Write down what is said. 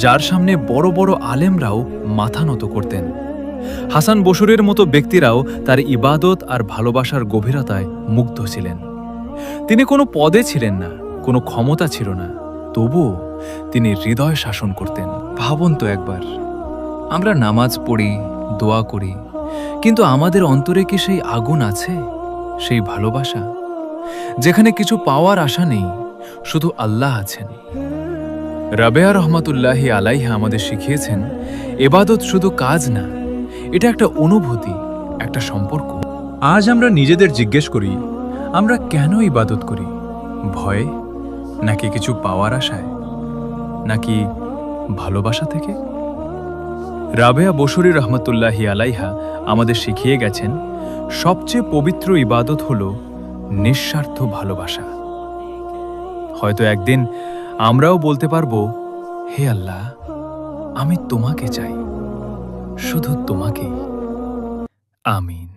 যার সামনে বড় বড় আলেমরাও মাথা নত করতেন। হাসান বসুরের মতো ব্যক্তিরাও তার ইবাদত আর ভালোবাসার গভীরতায় মুগ্ধ ছিলেন। তিনি কোনো পদে ছিলেন না, কোনো ক্ষমতা ছিল না, তবুও তিনি হৃদয় শাসন করতেন। ভাবুন তো একবার, আমরা নামাজ পড়ি, দোয়া করি, কিন্তু আমাদের অন্তরে কি সেই আগুন আছে, সেই ভালোবাসা, যেখানে কিছু পাওয়ার আশা নেই, শুধু আল্লাহ আছেন? রাবেয়া রহমাতুল্লাহি আলাইহা আমাদের শিখিয়েছেন, এবাদত শুধু কাজ না, এটা একটা অনুভূতি, একটা সম্পর্ক। আজ আমরা নিজেদের জিজ্ঞেস করি, আমরা কেন ইবাদত করি? ভয়ে, নাকি কিছু পাওয়ার আশায়, নাকি ভালোবাসা থেকে? রাবেয়া বসুরি রহমতুল্লাহি আলাইহা আমাদের শিখিয়ে গেছেন, সবচেয়ে পবিত্র ইবাদত হল নিঃস্বার্থ ভালোবাসা। হয়তো একদিন আমরাও বলতে পারবো, হে আল্লাহ, আমি তোমাকে চাই, শুধু তোমাকেই। আমিন।